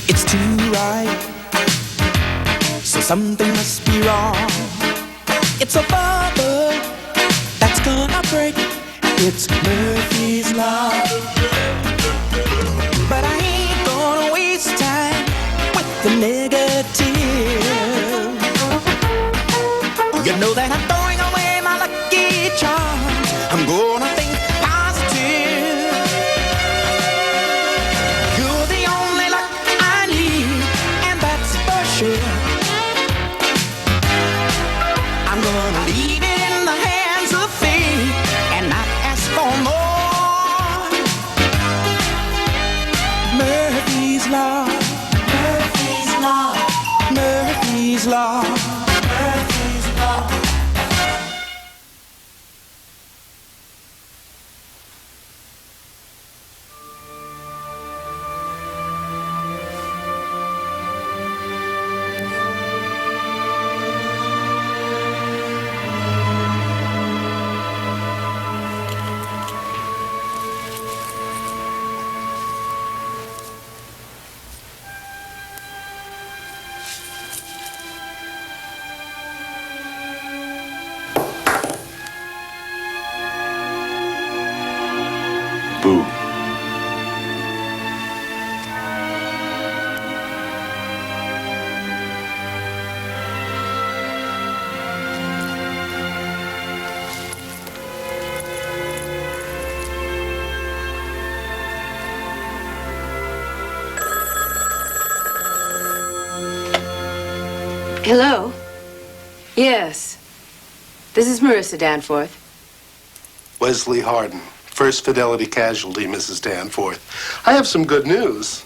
It's too right, so something must be wrong. It's a bubble that's gonna break. It's Murphy's Law. But I ain't gonna waste time with the negative. You know that I'm throwing away my lucky charms. I'm gonna think positive. You're the only luck I need, and that's for sure. I'm gonna leave it in the hands of fate and not ask for more. Murphy's Law. Murphy's Law. Murphy's Law. Murphy's Law. Boo. Hello? Yes. This is Marissa Danforth. Wesley Harden, First Fidelity casualty, Mrs. Danforth. I have some good news.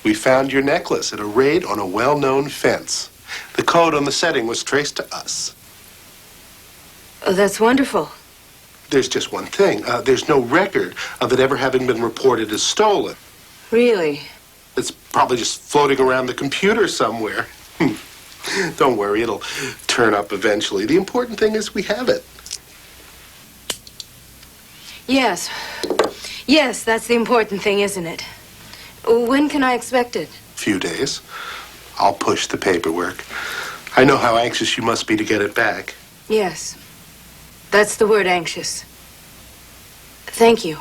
We found your necklace at a raid on a well-known fence. The code on the setting was traced to us. Oh, that's wonderful. There's just one thing. There's no record of it ever having been reported as stolen. Really? It's probably just floating around the computer somewhere. Don't worry, it'll turn up eventually. The important thing is we have it. Yes. Yes, that's the important thing, isn't it? When can I expect it? Few days. I'll push the paperwork. I know how anxious you must be to get it back. Yes. That's the word, anxious. Thank you.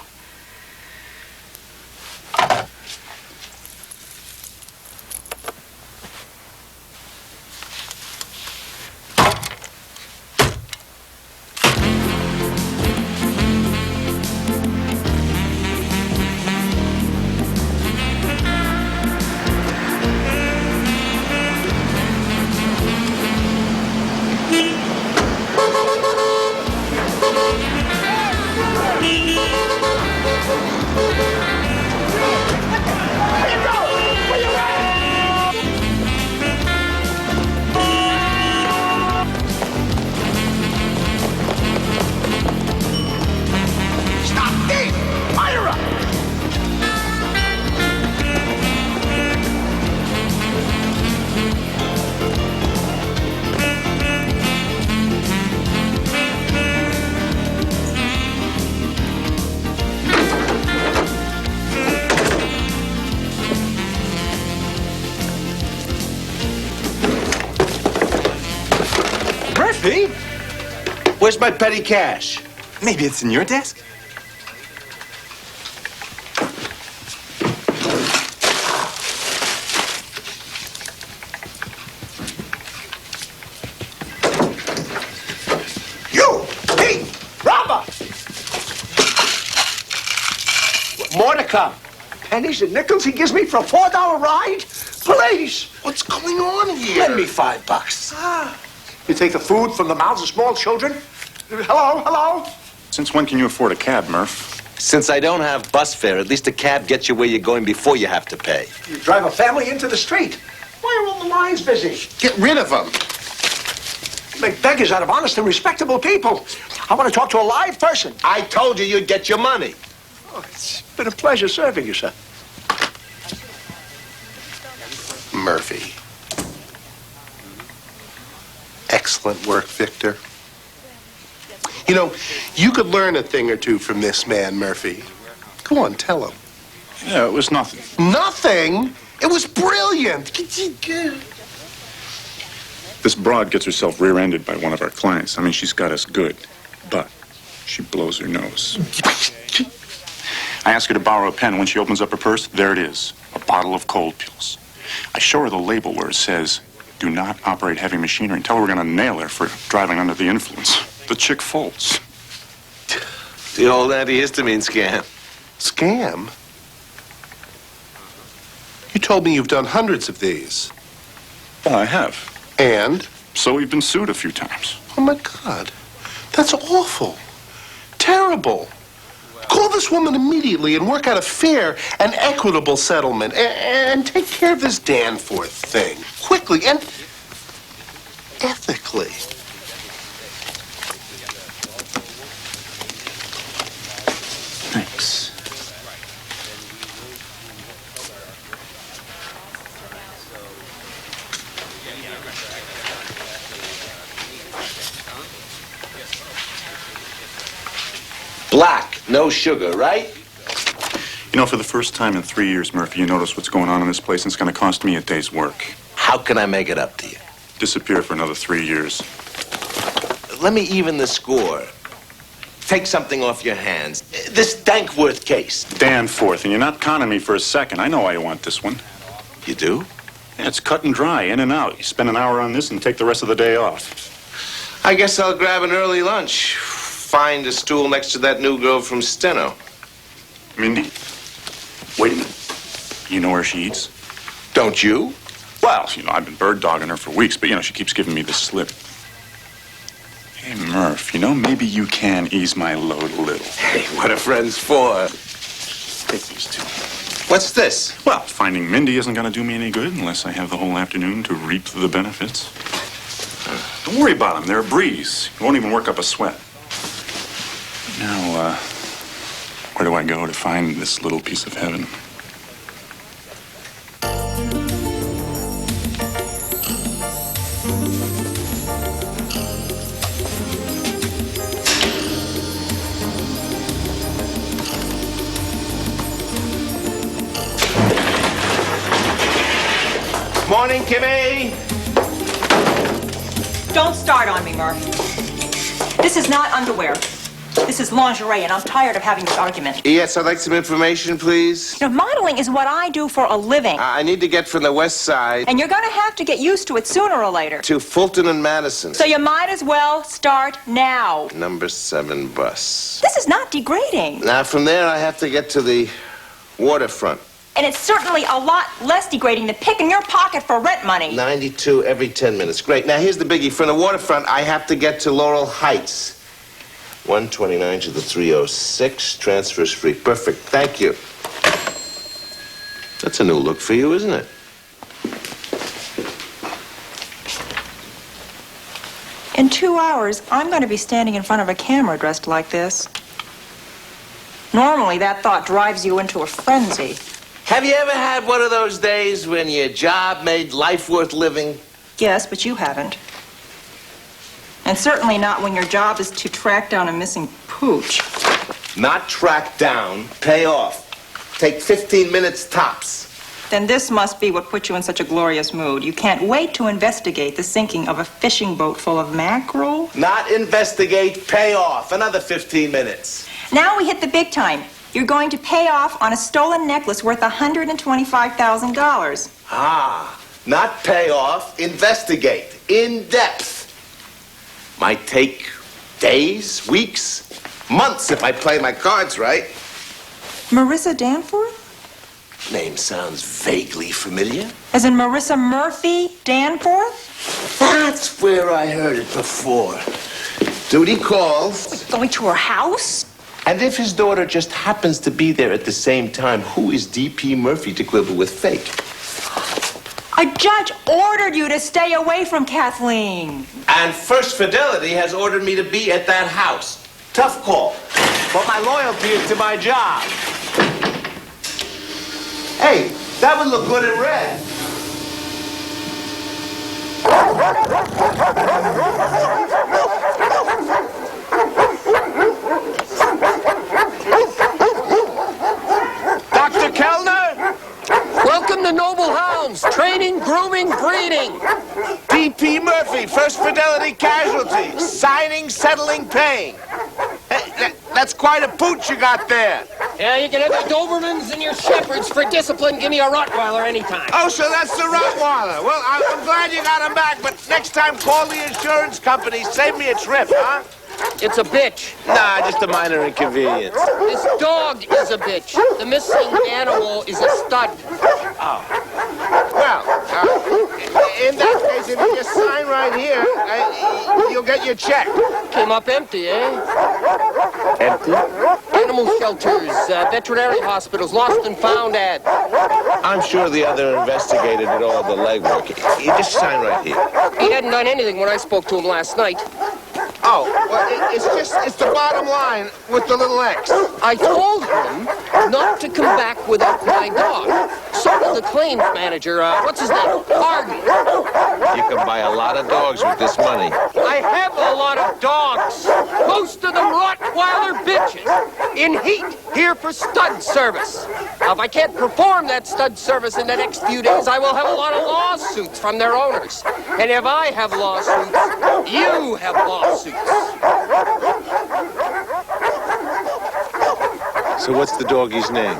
Murphy? Where's my petty cash? Maybe it's in your desk? You! He! Robber! More to come. Pennies and nickels he gives me for a $4 ride? Police! What's going on here? Lend me $5. You take the food from the mouths of small children? Hello, hello? Since when can you afford a cab, Murph? Since I don't have bus fare, at least a cab gets you where you're going before you have to pay. You drive a family into the street. Why are all the lines busy? Get rid of them. You make beggars out of honest and respectable people. I want to talk to a live person. I told you you'd get your money. Oh, it's been a pleasure serving you, sir. Murphy. Excellent work, Victor. You know, you could learn a thing or two from this man, Murphy. Go on, tell him. Yeah, it was nothing. Nothing? It was brilliant. This broad gets herself rear-ended by one of our clients. I mean, she's got us good, but she blows her nose. I ask her to borrow a pen. When she opens up her purse, there it is, a bottle of cold pills. I show her the label where it says, "Do not operate heavy machinery," and tell her we're going to nail her for driving under the influence. The chick folds. The old antihistamine scam. Scam? You told me you've done hundreds of these. Well, I have. And? So we've been sued a few times. Oh, my God. That's awful. Terrible. Call this woman immediately and work out a fair and equitable settlement and take care of this Danforth thing. Quickly and ethically. Thanks. Black, no sugar, right? You know, for the first time in 3 years, Murphy, you notice what's going on in this place, and it's going to cost me a day's work. How can I make it up to you? Disappear for another 3 years. Let me even the score. Take something off your hands. This Danforth case. Danforth, and you're not conning me for a second. I know why you want this one. You do? Yeah, it's cut and dry, in and out. You spend an hour on this and take the rest of the day off. I guess I'll grab an early lunch. Find a stool next to that new girl from Steno. Mindy, wait a minute. You know where she eats? Don't you? Well, you know, I've been bird dogging her for weeks, but, you know, she keeps giving me the slip. Hey, Murph, you know, maybe you can ease my load a little. Hey, what are friends for? Take these two. What's this? Well, finding Mindy isn't going to do me any good unless I have the whole afternoon to reap the benefits. Don't worry about them. They're a breeze. You won't even work up a sweat. Now, where do I go to find this little piece of heaven? Morning, Kimmy. Don't start on me, Murph. This is not underwear. This is lingerie, and I'm tired of having this argument. Yes, I'd like some information, please. You know, modeling is what I do for a living. I need to get from the west side And you're going to have to get used to it sooner or later. to Fulton and Madison. So you might as well start now. Number 7 bus. This is not degrading. Now, from there, I have to get to the waterfront. And it's certainly a lot less degrading than picking your pocket for rent money. 92 every 10 minutes. Great. Now, here's the biggie. From the waterfront, I have to get to Laurel Heights. 129 to the 306. Transfers free. Perfect. Thank you. That's a new look for you, isn't it? In 2 hours, I'm going to be standing in front of a camera dressed like this. Normally, that thought drives you into a frenzy. Have you ever had one of those days when your job made life worth living? Yes, but you haven't. And certainly not when your job is to track down a missing pooch. Not track down, pay off. Take 15 minutes tops. Then this must be what put you in such a glorious mood. You can't wait to investigate the sinking of a fishing boat full of mackerel. Not investigate, pay off. Another 15 minutes. Now we hit the big time. You're going to pay off on a stolen necklace worth $125,000. Ah, not pay off, investigate. In depth. Might take days, weeks, months if I play my cards right. Marissa Danforth? Name sounds vaguely familiar. As in Marissa Murphy Danforth? That's where I heard it before. Duty calls. Going to her house? And if his daughter just happens to be there at the same time, who is D.P. Murphy to quibble with fate? A judge ordered you to stay away from Kathleen. And First Fidelity has ordered me to be at that house. Tough call. But my loyalty is to my job. Hey, that would look good in red. Dr. Kellner? Welcome to Noble grooming, breeding. D.P. Murphy, First Fidelity Casualty. Signing, settling, paying. Hey, that's quite a pooch you got there. Yeah, you can have your Dobermans and your Shepherds. For discipline, give me a Rottweiler anytime. Oh, so that's the Rottweiler. Well, I'm glad you got him back, but next time call the insurance company. Save me a trip, huh? It's a bitch. Nah, just a minor inconvenience. This dog is a bitch. The missing animal is a stud. Oh. Well, in that case, if you just sign right here, you'll get your check. Came up empty, eh? Empty? Animal shelters, veterinary hospitals, lost and found ad. I'm sure the other investigator did all the legwork. You just sign right here. He hadn't done anything when I spoke to him last night. Oh, well, it's the bottom line with the little X. I told him not to come back without my dog. So did the claims manager, what's his name? Pardon. You can buy a lot of dogs with this money. I have a lot of dogs. Most of them Rottweiler bitches. In heat, here for stud service. Now, if I can't perform that stud service in the next few days, I will have a lot of lawsuits from their owners. And if I have lawsuits, you have lawsuits. So what's the doggy's name?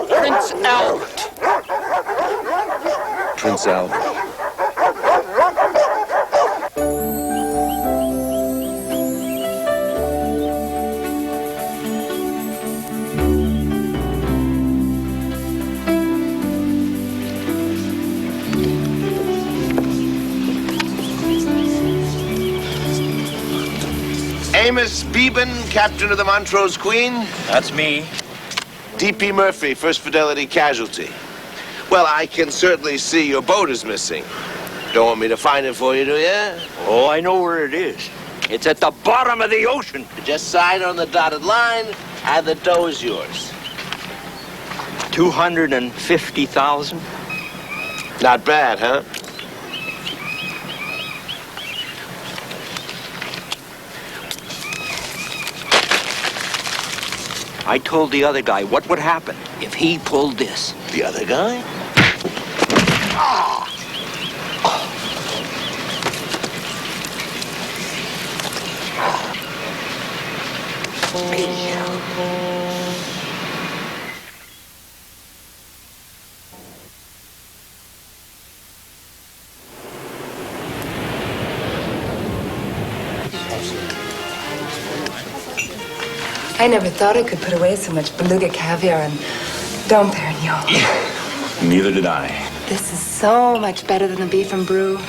Prince Albert. Prince Albert. Amos Beeben, captain of the Montrose Queen. That's me. D.P. Murphy, First Fidelity Casualty. Well, I can certainly see your boat is missing. Don't want me to find it for you, do you? Oh, I know where it is. It's at the bottom of the ocean. Just sign on the dotted line, and the dough is yours. 250,000. Not bad, huh? I told the other guy what would happen if he pulled this. The other guy? I never thought I could put away so much beluga caviar and Dom Perignon. Neither did I. This is so much better than the beef and brew.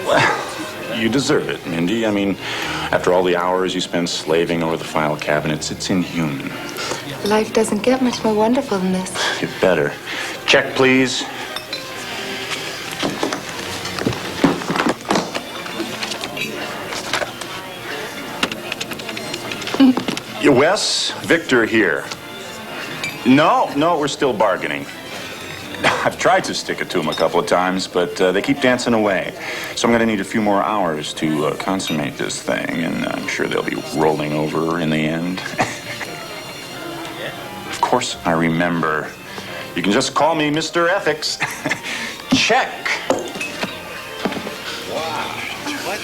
Well, you deserve it, Mindy. I mean, after all the hours you spend slaving over the file cabinets, it's inhuman. Life doesn't get much more wonderful than this. You better. Check, please. Wes, Victor here. No, we're still bargaining. I've tried to stick it to them a couple of times, but they keep dancing away. So I'm going to need a few more hours to consummate this thing, and I'm sure they'll be rolling over in the end. Of course, I remember. You can just call me Mr. Ethics. Check. Wow. What?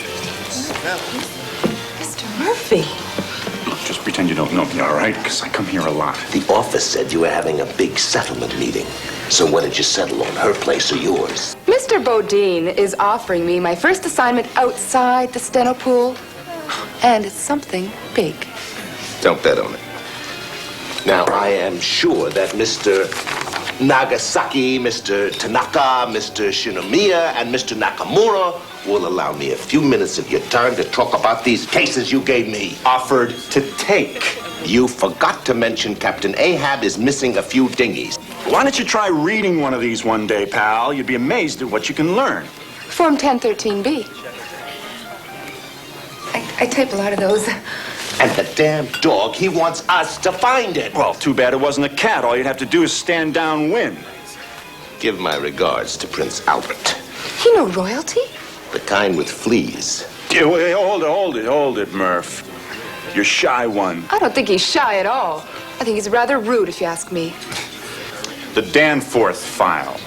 Mr. Murphy. Just pretend you don't know me, all right? Because I come here a lot. The office said you were having a big settlement meeting. So what did you settle on, her place or yours? Mr. Bodine is offering me my first assignment outside the steno pool. And it's something big. Don't bet on it. Now, I am sure that Mr. Nagasaki, Mr. Tanaka, Mr. Shinomiya, and Mr. Nakamura will allow me a few minutes of your time to talk about these cases you gave me. Offered to take. You forgot to mention Captain Ahab is missing a few dinghies. Why don't you try reading one of these one day, pal? You'd be amazed at what you can learn. Form 1013B. I type a lot of those. And the damn dog, he wants us to find it. Well, too bad it wasn't a cat. All you'd have to do is stand downwind. Give my regards to Prince Albert. You know royalty? The kind with fleas. Yeah, wait, hold it, Murph. You're shy one. I don't think he's shy at all. I think he's rather rude, if you ask me. The Danforth file.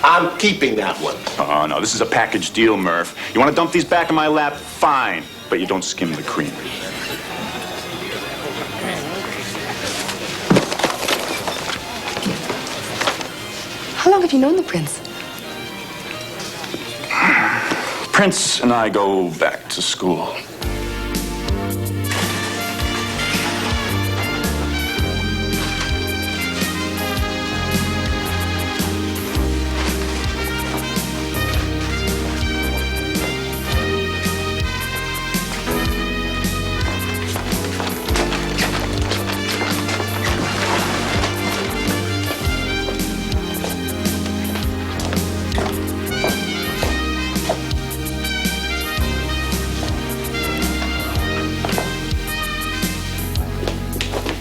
I'm keeping that one. Oh, no, this is a package deal, Murph. You want to dump these back in my lap? Fine. But you don't skim the cream. How long have you known the prince? Prince and I go back to school.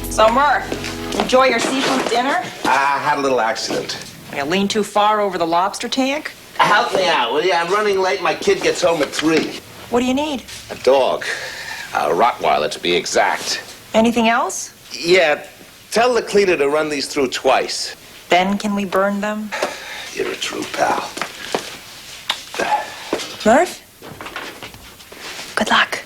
So, Murph, enjoy your seafood dinner? I had a little accident. You lean too far over the lobster tank? Help me out, will you? I'm running late. My kid gets home at 3. What do you need? A dog. A Rottweiler, to be exact. Anything else? Yeah, tell the cleaner to run these through twice. Then can we burn them? You're a true pal. Murph? Good luck.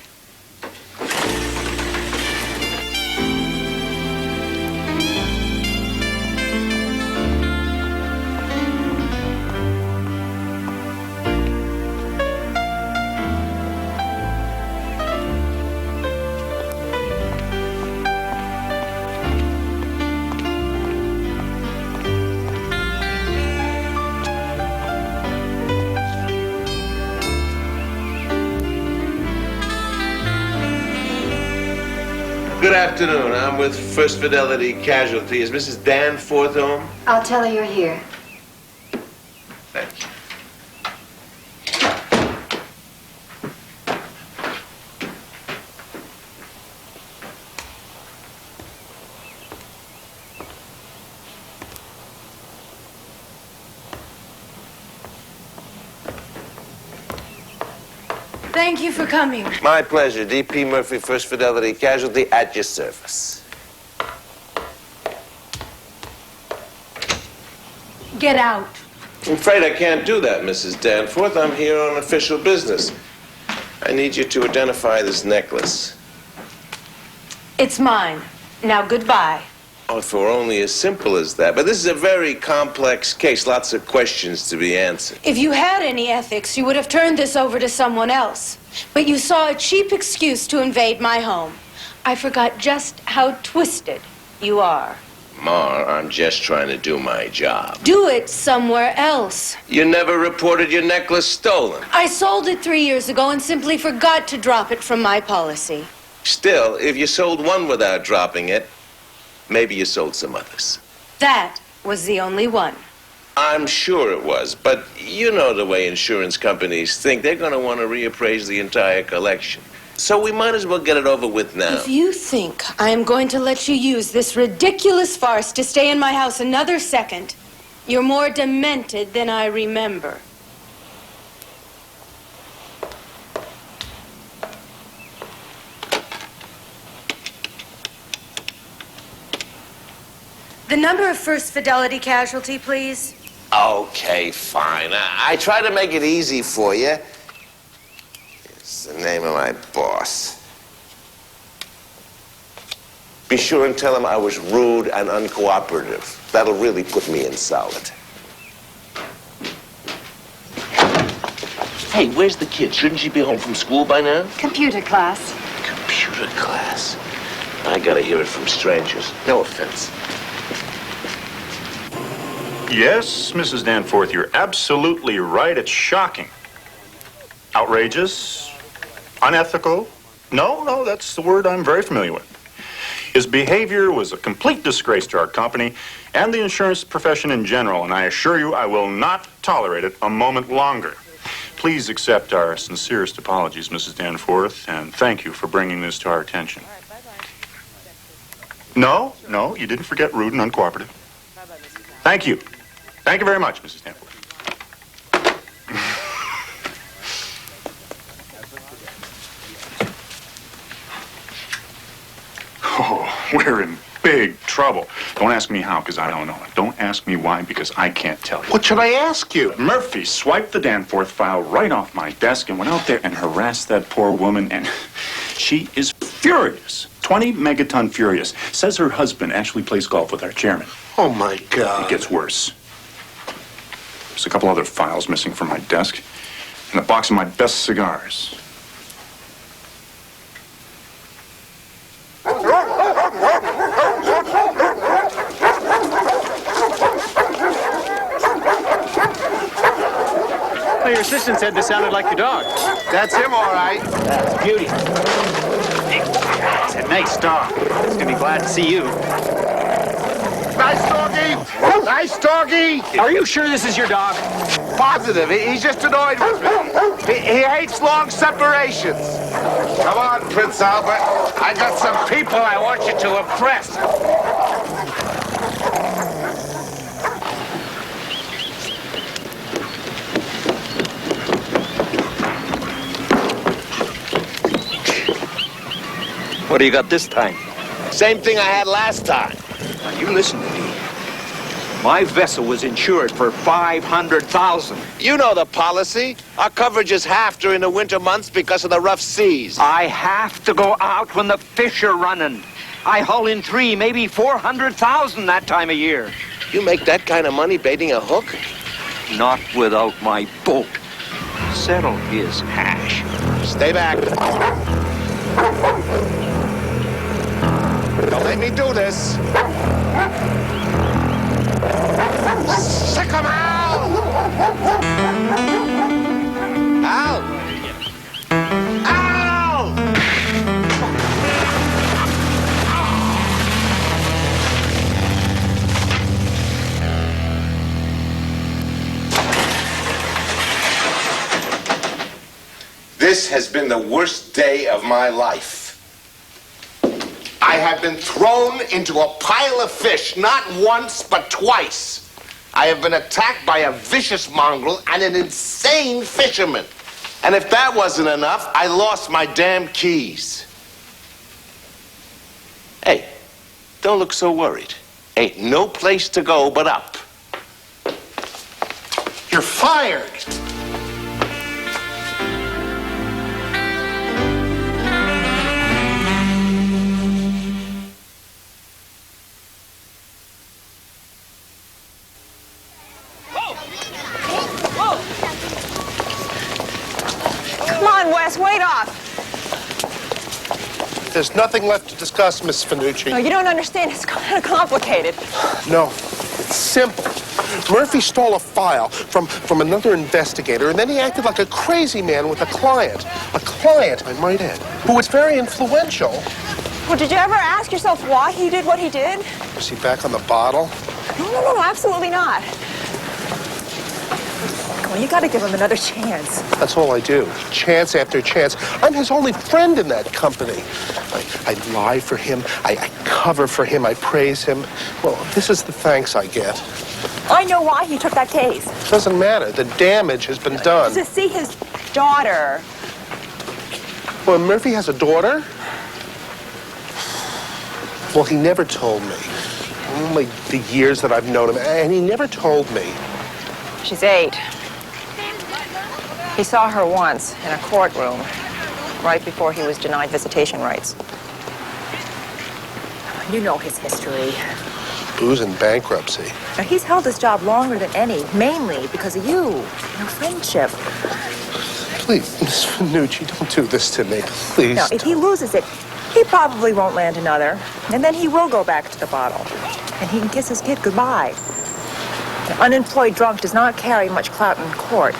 Good afternoon. I'm with First Fidelity Casualty. Is Mrs. Danforth home? I'll tell her you're here. Thank you. Thank you for coming. My pleasure. D.P. Murphy, First Fidelity Casualty, at your service. Get out. I'm afraid I can't do that, Mrs. Danforth. I'm here on official business. I need you to identify this necklace. It's mine. Now, goodbye. Oh, if it were only as simple as that. But this is a very complex case. Lots of questions to be answered. If you had any ethics, you would have turned this over to someone else. But you saw a cheap excuse to invade my home. I forgot just how twisted you are. Mar, I'm just trying to do my job. Do it somewhere else. You never reported your necklace stolen. I sold it 3 years ago and simply forgot to drop it from my policy. Still, if you sold one without dropping it, maybe you sold some others. That was the only one. I'm sure it was, but you know the way insurance companies think. They're going to want to reappraise the entire collection. So we might as well get it over with now. If you think I am going to let you use this ridiculous farce to stay in my house another second, you're more demented than I remember. The number of First Fidelity Casualty, please. Okay, fine. I try to make it easy for you. It's the name of my boss. Be sure and tell him I was rude and uncooperative. That'll really put me in solid. Hey, where's the kid? Shouldn't she be home from school by now? Computer class. Computer class. I gotta hear it from strangers. No offense. Yes, Mrs. Danforth, you're absolutely right. It's shocking. Outrageous. Unethical. No, that's the word I'm very familiar with. His behavior was a complete disgrace to our company and the insurance profession in general, and I assure you I will not tolerate it a moment longer. Please accept our sincerest apologies, Mrs. Danforth, and thank you for bringing this to our attention. No, you didn't forget rude and uncooperative. Thank you. Thank you very much, Mrs. Danforth. Oh, we're in big trouble. Don't ask me how, because I don't know. Don't ask me why, because I can't tell you. What should I ask you? Murphy swiped the Danforth file right off my desk and went out there and harassed that poor woman, and she is furious. 20 megaton furious. Says her husband actually plays golf with our chairman. Oh, my God. It gets worse. There's a couple other files missing from my desk, and a box of my best cigars. Well, your assistant said this sounded like your dog. That's him, all right. That's a beauty. It's a nice dog. He's gonna be glad to see you. Nice doggy. Nice doggy. Are you sure this is your dog? Positive. He's just annoyed with me. He hates long separations. Come on, Prince Albert. I got some people I want you to impress. What do you got this time? Same thing I had last time. Now, you listen to me. My vessel was insured for $500,000. You know the policy. Our coverage is half during the winter months because of the rough seas. I have to go out when the fish are running. I hull in 3, maybe 400,000 that time of year. You make that kind of money baiting a hook? Not without my boat. Settle his hash. Stay back. Don't make me do this. Sick 'em out! Out! Out! This has been the worst day of my life. I have been thrown into a pile of fish, not once, but twice. I have been attacked by a vicious mongrel and an insane fisherman. And if that wasn't enough, I lost my damn keys. Hey, don't look so worried. Ain't no place to go but up. You're fired. Wes, wait off. There's nothing left to discuss, Miss Finucci. No, you don't understand. It's kind of complicated. No, it's simple. Murphy stole a file from another investigator, and then he acted like a crazy man with a client. A client, I might add, who was very influential. Well, did you ever ask yourself why he did what he did? Was he back on the bottle? No, absolutely not. Come on, you gotta give him another chance. That's all I do. Chance after chance. I'm his only friend in that company. I lie for him. I cover for him. I praise him. Well, this is the thanks I get. I know why he took that case. Doesn't matter. The damage has been done. To see his daughter. Well, Murphy has a daughter? Well, he never told me. Only the years that I've known him, and he never told me. She's 8. He saw her once in a courtroom, right before he was denied visitation rights. You know his history. Booze and bankruptcy. Now, he's held his job longer than any, mainly because of you. Your friendship. Please, Miss Finucci, don't do this to me, please. Now, if he loses it, he probably won't land another, and then he will go back to the bottle, and he can kiss his kid goodbye. An unemployed drunk does not carry much clout in court.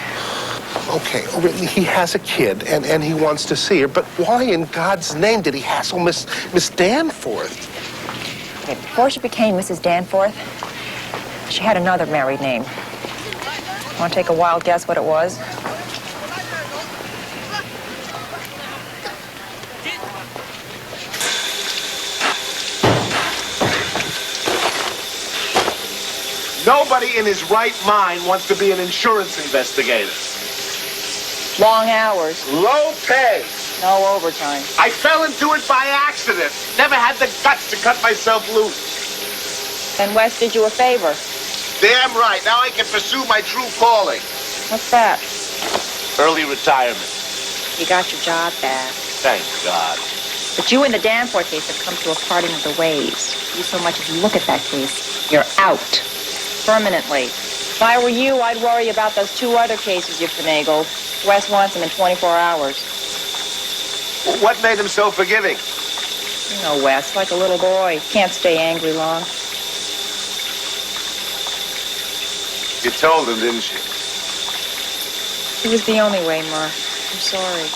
Okay, he has a kid, and he wants to see her, but why in God's name did he hassle Miss Danforth? Okay, before she became Mrs. Danforth, she had another married name. Want to take a wild guess what it was? Nobody in his right mind wants to be an insurance investigator. Long hours. Low pay. No overtime. I fell into it by accident. Never had the guts to cut myself loose. Then Wes did you a favor. Damn right. Now I can pursue my true calling. What's that? Early retirement. You got your job back. Thank God. But you and the Danforth case have come to a parting of the ways. You so much as look at that case, you're out. Permanently. If I were you, I'd worry about those 2 other cases you finagled. Wes wants them in 24 hours. What made him so forgiving? You know Wes, like a little boy. Can't stay angry long. You told him, didn't you? It was the only way, Murph. I'm sorry.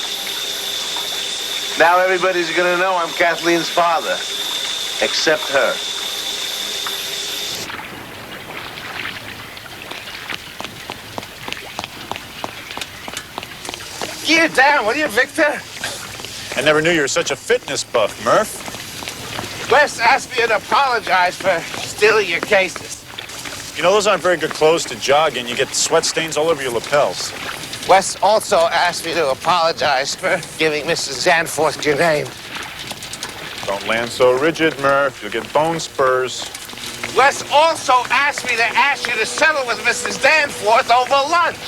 Now everybody's gonna know I'm Kathleen's father. Except her. Gear down, will you, Victor? I never knew you were such a fitness buff, Murph. Wes asked me to apologize for stealing your cases. You know, those aren't very good clothes to jog in. You get sweat stains all over your lapels. Wes also asked me to apologize for giving Mrs. Danforth your name. Don't land so rigid, Murph. You'll get bone spurs. Wes also asked me to ask you to settle with Mrs. Danforth over lunch.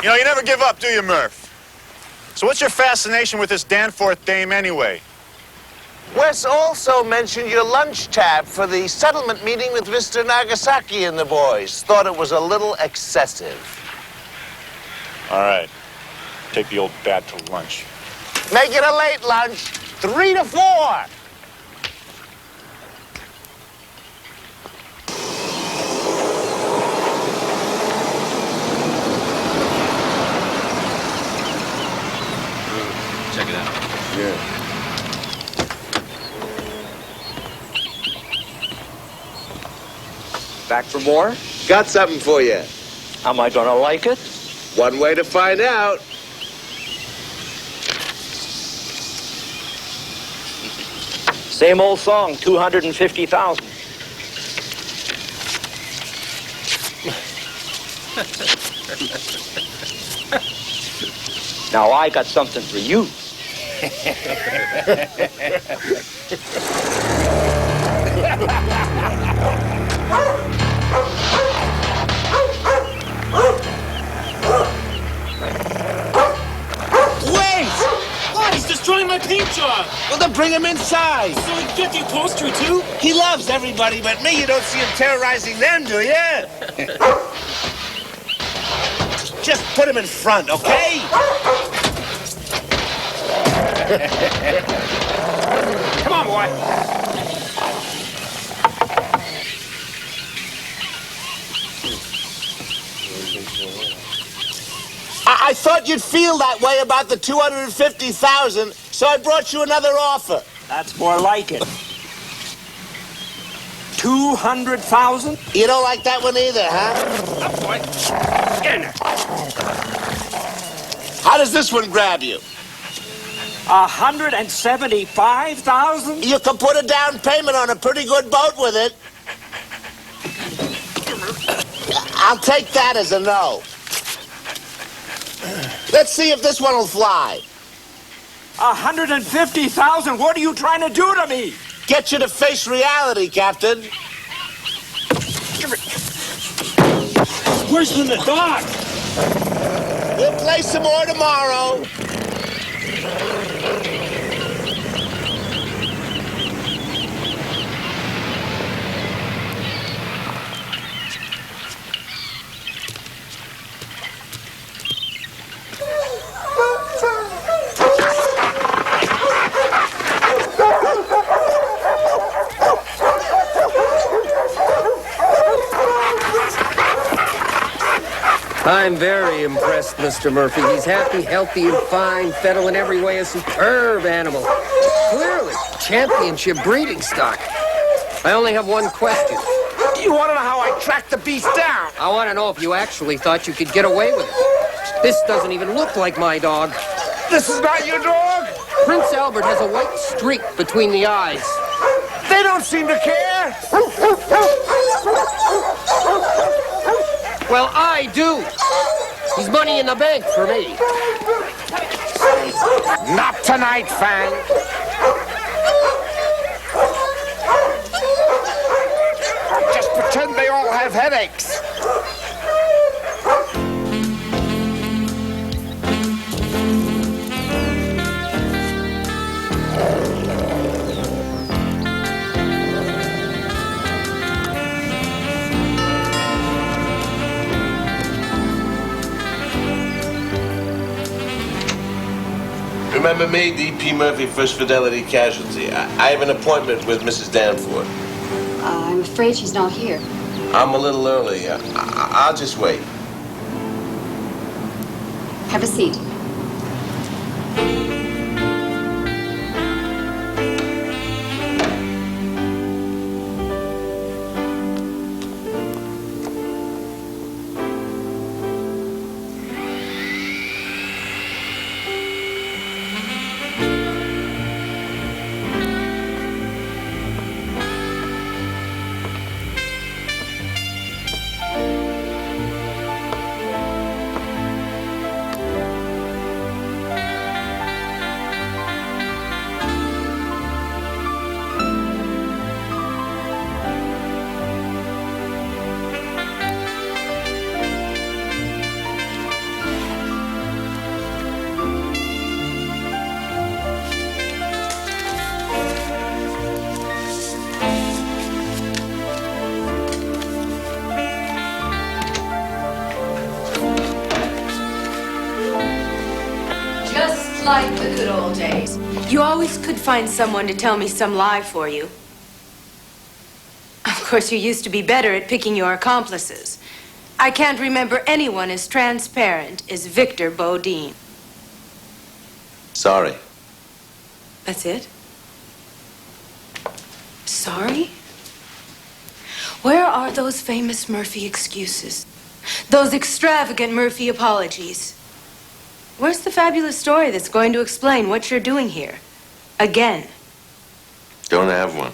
You know, you never give up, do you, Murph? So what's your fascination with this Danforth dame anyway? Wes also mentioned your lunch tab for the settlement meeting with Mr. Nagasaki and the boys. Thought it was a little excessive. All right. Take the old bat to lunch. Make it a late lunch, 3 to 4. Check it out. Yeah. Back for more? Got something for you. Am I gonna like it? One way to find out. Same old song, 250,000. Now I got something for you. He's destroying my paint job! Well, then bring him inside. So he can get you closer, too? He loves everybody but me. You don't see him terrorizing them, do you? Just put him in front, okay? Come on, boy. I thought you'd feel that way about the 250,000, so I brought you another offer. That's more like it. 200,000? You don't like that one either, huh? Up, boy. Get in there. How does this one grab you? 175,000? You can put a down payment on a pretty good boat with it. I'll take that as a no. Let's see if this one will fly. 150,000? What are you trying to do to me? Get you to face reality, Captain. Worse than the dog. We'll play some more tomorrow. I'm very impressed, Mr. Murphy. He's happy, healthy, and fine, fed in every way a superb animal. Clearly, championship breeding stock. I only have one question. You want to know how I tracked the beast down? I want to know if you actually thought you could get away with it. This doesn't even look like my dog. This is not your dog? Prince Albert has a white streak between the eyes. They don't seem to care. Well, I do. He's money in the bank for me. Not tonight, Fang. Just pretend they all have headaches. Remember me, D.P. Murphy, First Fidelity Casualty. I have an appointment with Mrs. Danforth. I'm afraid she's not here. I'm a little early. I'll just wait. Have a seat. Like the good old days. You always could find someone to tell me some lie for you. Of course, you used to be better at picking your accomplices. I can't remember anyone as transparent as Victor Bodine. Sorry. That's it? Sorry? Where are those famous Murphy excuses? Those extravagant Murphy apologies? Where's the fabulous story that's going to explain what you're doing here? Again. Don't have one.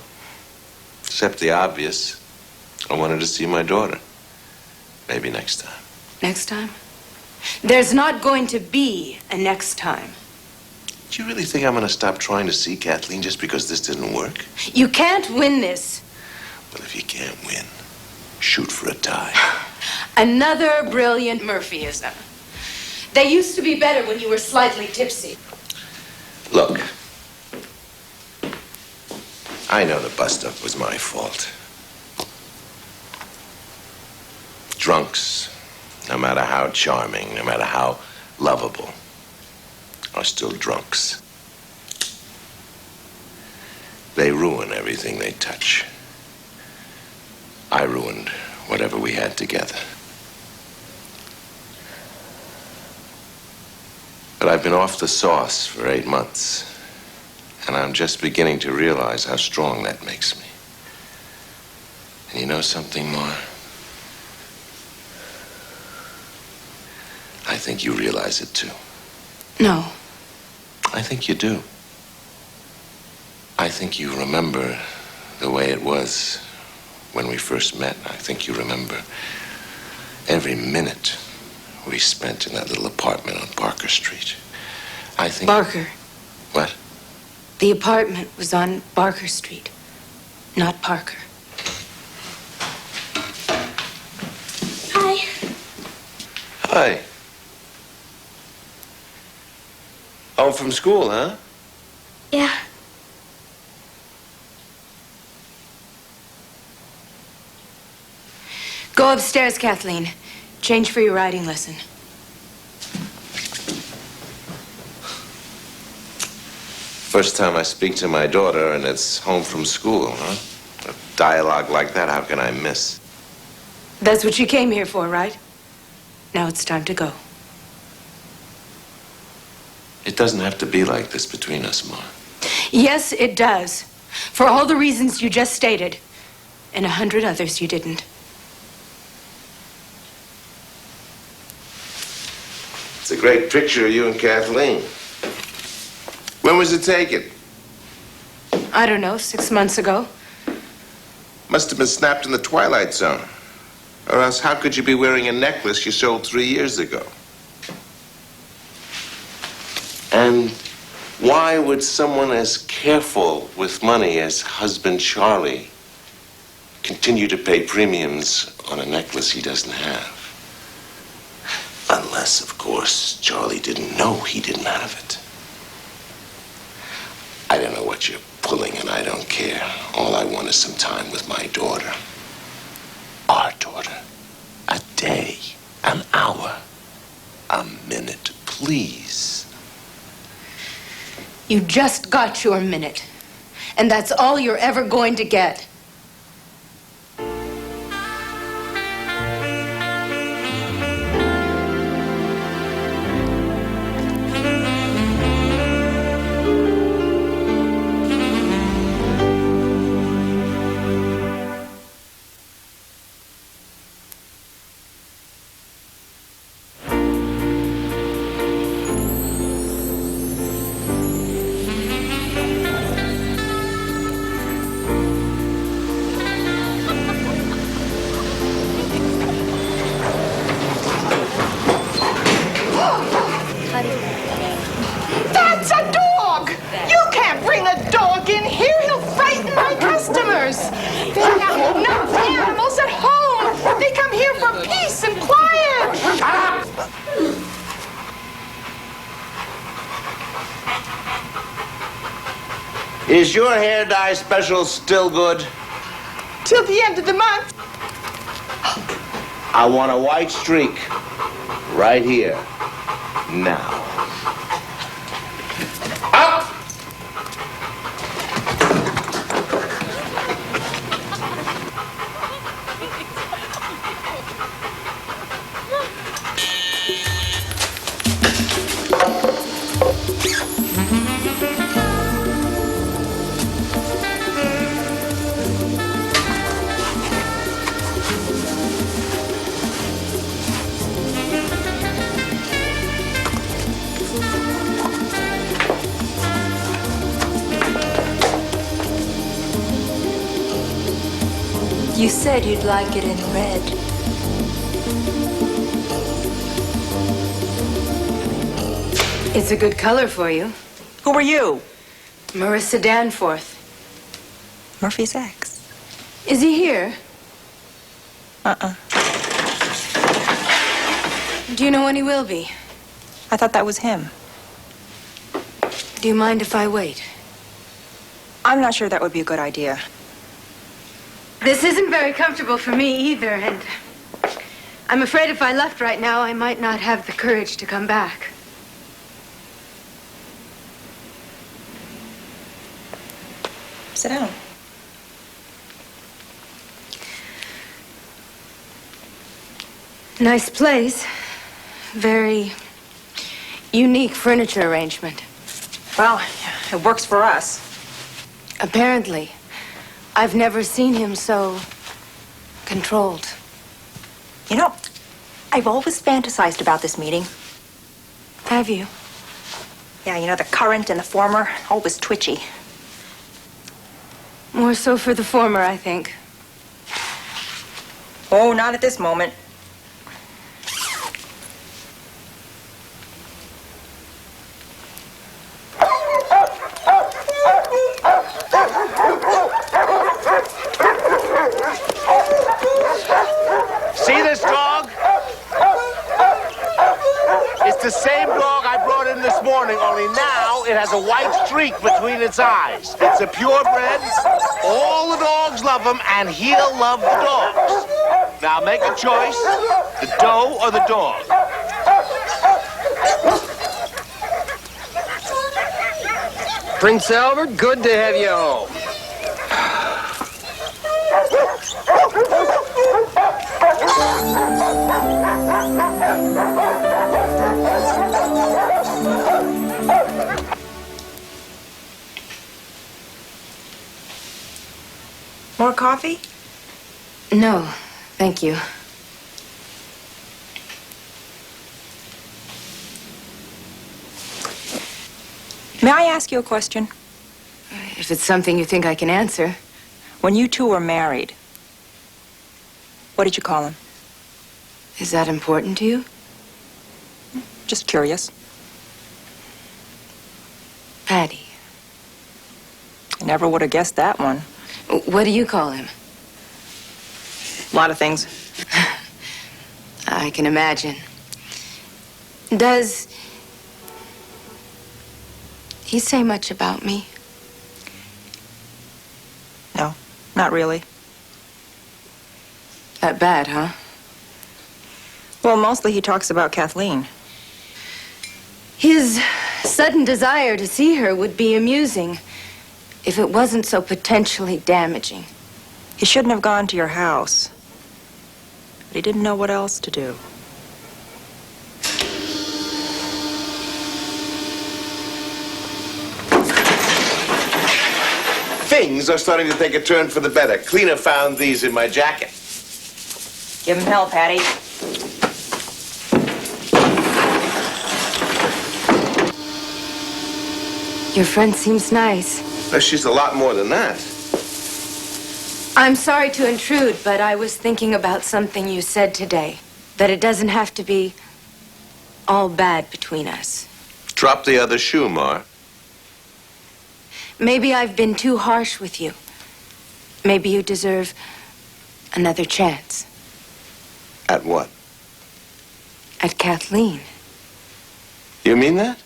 Except the obvious. I wanted to see my daughter. Maybe next time. Next time? There's not going to be a next time. Do you really think I'm going to stop trying to see Kathleen just because this didn't work? You can't win this. Well, if you can't win, shoot for a tie. Another brilliant Murphyism. They used to be better when you were slightly tipsy. Look, I know the bust-up was my fault. Drunks, no matter how charming, no matter how lovable, are still drunks. They ruin everything they touch. I ruined whatever we had together. But I've been off the sauce for 8 months, and I'm just beginning to realize how strong that makes me. And you know something more? I think you realize it too. No. I think you do. I think you remember the way it was when we first met. I think you remember every minute we spent in that little apartment on Barker Street. I think... Barker. What? The apartment was on Barker Street, not Parker. Hi. Hi. Home from school, huh? Yeah. Go upstairs, Kathleen. Change for your riding lesson. First time I speak to my daughter, and it's home from school, huh? A dialogue like that, how can I miss? That's what you came here for, right? Now it's time to go. It doesn't have to be like this between us, Ma. Yes, it does. For all the reasons you just stated, and 100 others you didn't. It's a great picture of you and Kathleen. When was it taken? I don't know, 6 months ago. Must have been snapped in the Twilight Zone. Or else how could you be wearing a necklace you sold 3 years ago? And Why would someone as careful with money as husband Charlie continue to pay premiums on a necklace he doesn't have? Unless, of course, Charlie didn't know he didn't have it. I don't know what you're pulling, and I don't care. All I want is some time with my daughter. Our daughter. A day, an hour, a minute, please. You just got your minute. And that's all you're ever going to get. That's a dog! You can't bring a dog in here. He'll frighten my customers. They have enough animals at home. They come here for peace and quiet. Shut up! Is your hair dye special still good? Till the end of the month. I want a white streak right here, now. Up! You said you'd like it in red. It's a good color for you. Who are you? Marissa Danforth. Murphy's ex. Is he here? Do you know when he will be? I thought that was him. Do you mind if I wait? I'm not sure that would be a good idea. This isn't very comfortable for me either, and I'm afraid if I left right now, I might not have the courage to come back. Sit down. Nice place. Very unique furniture arrangement. Well, it works for us. Apparently. I've never seen him so controlled. You know, I've always fantasized about this meeting. Have you? Yeah, you know, the current and the former, always twitchy. More so for the former, I think. Oh, not at this moment. See this dog? It's the same dog I brought in this morning, only now it has a white streak between its eyes. It's a purebred. All the dogs love him, and he'll love the dogs. Now make a choice, the doe or the dog. Prince Albert, good to have you home. More coffee? No, thank you. May I ask you a question? If it's something you think I can answer. When you two were married, what did you call him? Is that important to you? Just curious. Patty. I never would have guessed that one. What do you call him? A lot of things. I can imagine. Does he say much about me? No, not really. That bad, huh? Well, mostly he talks about Kathleen. His sudden desire to see her would be amusing if it wasn't so potentially damaging. He shouldn't have gone to your house. But he didn't know what else to do. Things are starting to take a turn for the better. Cleaner found these in my jacket. Give him hell, Patty. Your friend seems nice. But she's a lot more than that. I'm sorry to intrude, but I was thinking about something you said today. That it doesn't have to be all bad between us. Drop the other shoe, Mar. Maybe I've been too harsh with you. Maybe you deserve another chance. At what? At Kathleen. You mean that?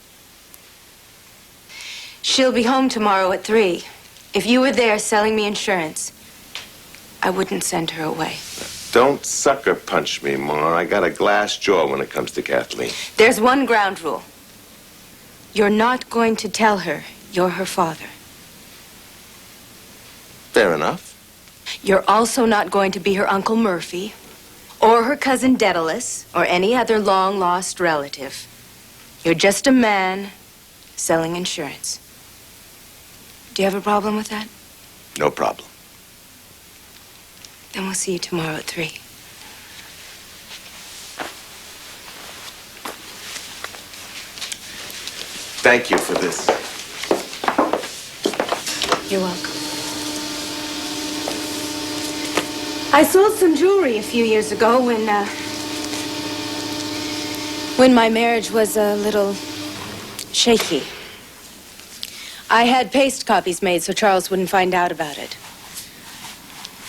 She'll be home tomorrow at 3. If you were there selling me insurance, I wouldn't send her away. Don't sucker punch me, Mar. I got a glass jaw when it comes to Kathleen. There's one ground rule. You're not going to tell her you're her father. Fair enough. You're also not going to be her Uncle Murphy, or her cousin Daedalus, or any other long-lost relative. You're just a man selling insurance. Do you have a problem with that? No problem. Then we'll see you tomorrow at 3. Thank you for this. You're welcome. I sold some jewelry a few years ago when my marriage was a little shaky. I had paste copies made so Charles wouldn't find out about it.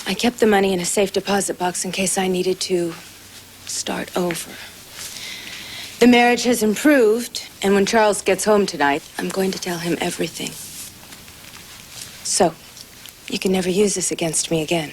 I kept the money in a safe deposit box in case I needed to start over. The marriage has improved, and when Charles gets home tonight, I'm going to tell him everything. So, you can never use this against me again.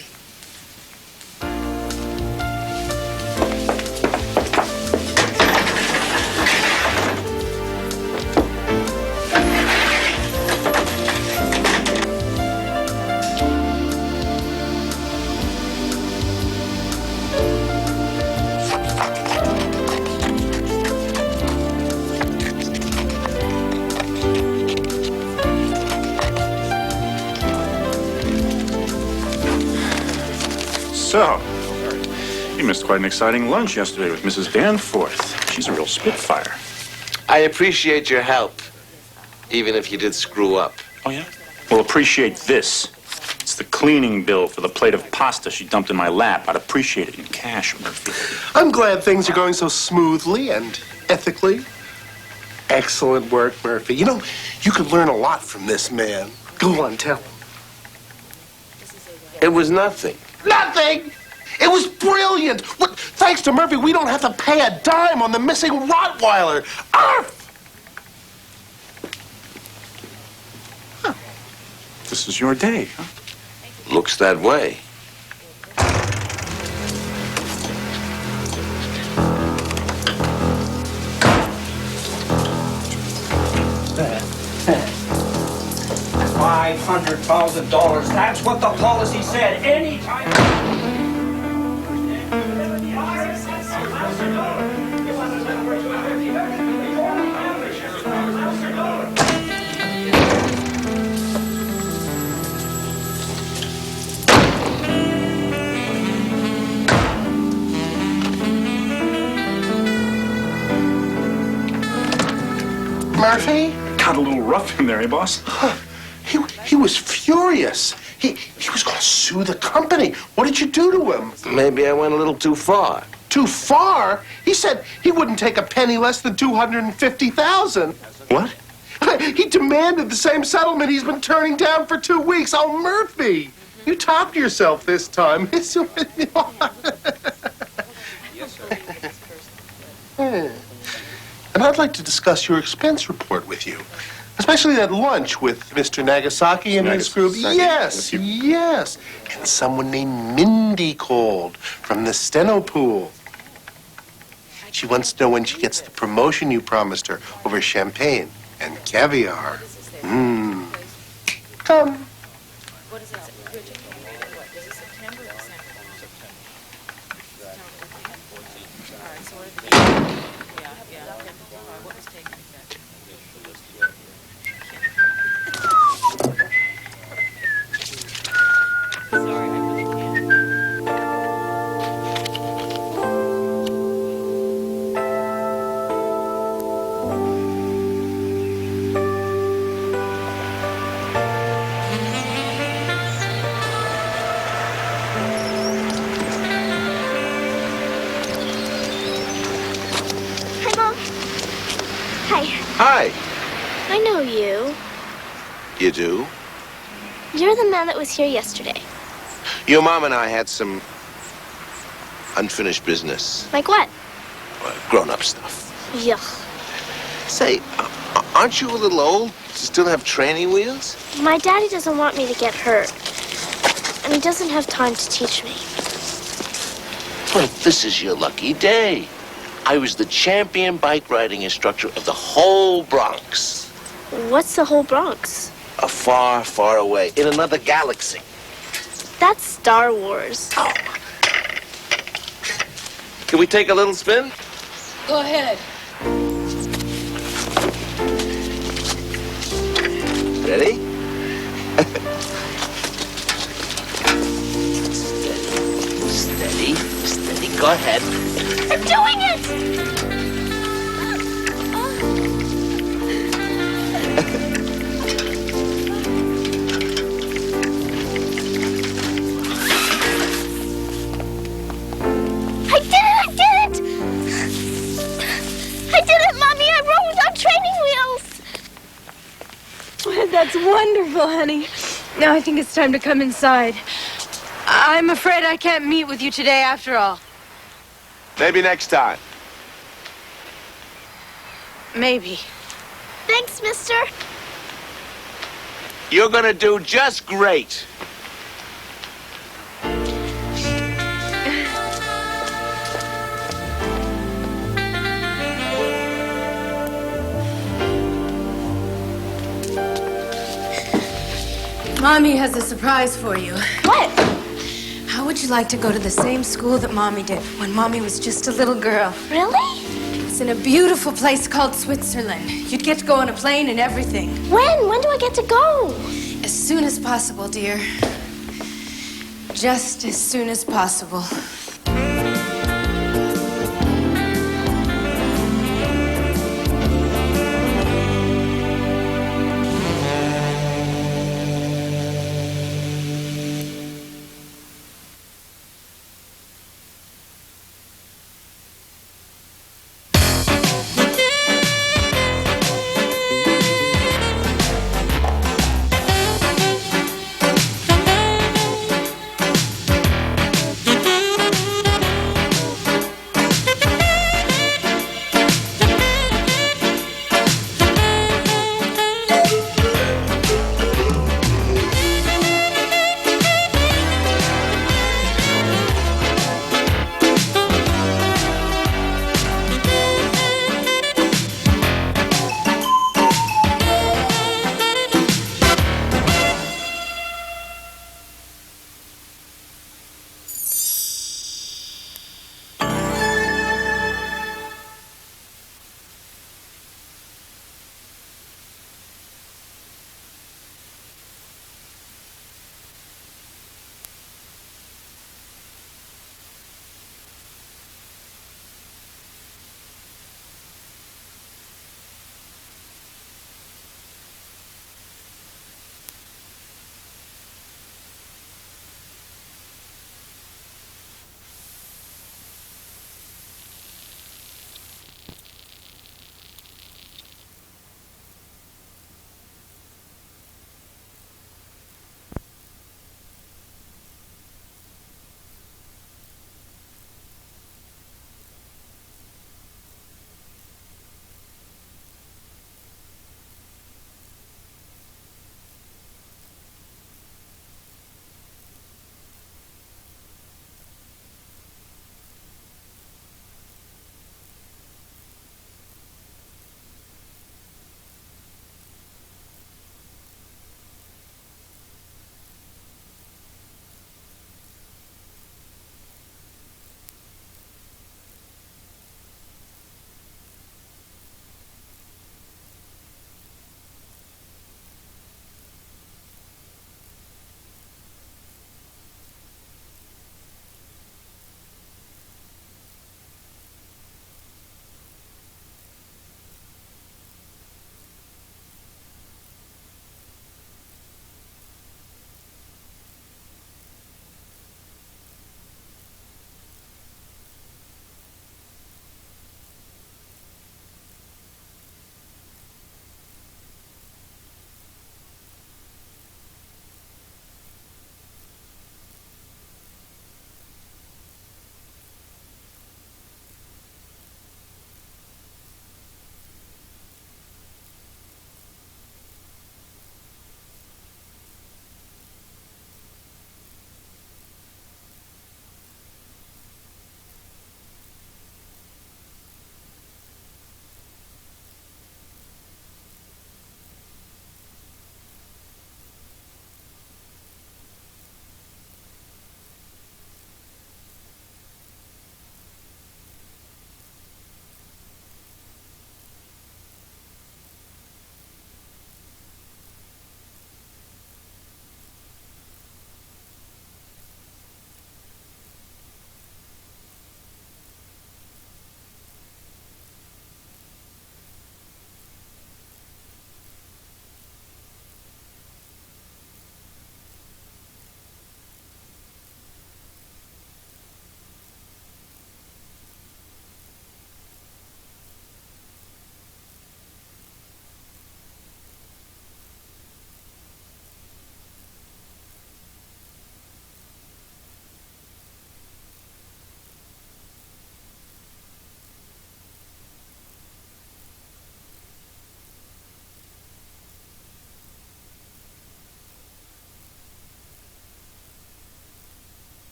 So, you missed quite an exciting lunch yesterday with Mrs. Danforth. She's a real spitfire. I appreciate your help, even if you did screw up. Oh, yeah? Well, appreciate this. It's the cleaning bill for the plate of pasta she dumped in my lap. I'd appreciate it in cash, Murphy. I'm glad things are going so smoothly and ethically. Excellent work, Murphy. You know, you could learn a lot from this man. Go on, tell him. It was nothing. Nothing! It was brilliant! Look, thanks to Murphy, we don't have to pay a dime on the missing Rottweiler. Arf! Huh. This is your day, huh? Looks that way. $500,000. That's what the policy said. Anytime. Murphy? Got a little rough in there, eh, boss? He was furious. He was going to sue the company. What did you do to him? Maybe I went a little too far. Too far? He said he wouldn't take a penny less than $250,000. What? He demanded the same settlement he's been turning down for 2 weeks. Oh, Murphy, you topped yourself this time. And I'd like to discuss your expense report with you. Especially that lunch with Mr. Nagasaki and his group. Yes, yes. And someone named Mindy called from the steno pool. She wants to know when she gets the promotion you promised her over champagne and caviar. Come. What is it? Is it September or December? All right, so what are the dates? Yeah. What was taken exactly? Sorry, I really can't. Hi, Mom. Hi. Hi. I know you. You do? You're the man that was here yesterday. Your mom and I had some unfinished business. Like what? Grown-up stuff. Yuck. Say, aren't you a little old to still have training wheels? My daddy doesn't want me to get hurt. And he doesn't have time to teach me. Well, this is your lucky day. I was the champion bike riding instructor of the whole Bronx. What's the whole Bronx? A far, far away, in another galaxy. That's Star Wars. Oh. Can we take a little spin? Go ahead. Ready? Steady, steady, go ahead. I'm doing it! I did it, Mommy! I rode on training wheels! That's wonderful, honey. Now I think it's time to come inside. I'm afraid I can't meet with you today after all. Maybe next time. Maybe. Thanks, mister. You're gonna do just great. Mommy has a surprise for you. What? How would you like to go to the same school that Mommy did when Mommy was just a little girl? Really? It's in a beautiful place called Switzerland. You'd get to go on a plane and everything. When? When do I get to go? As soon as possible, dear. Just as soon as possible.